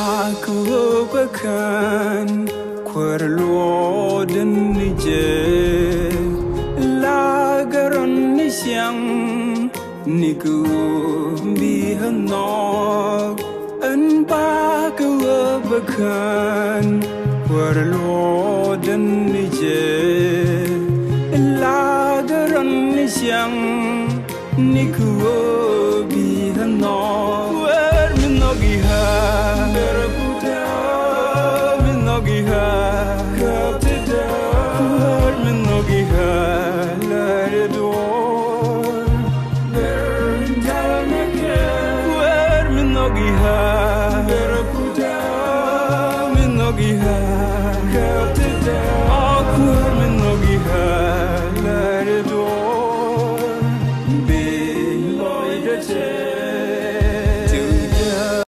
aku bekan Kuerlo dan nije Lagaran nisyang Niku bihanok Enpa ku bekan Kuerlo dan nije Lagaran nisyang Niku bihanok Minogiha Berapuda Minogiha Kaptida Minogiha Laredor Bertalmake Minogiha Berapuda Minogiha Kaptida Minogiha Laredor Beloidete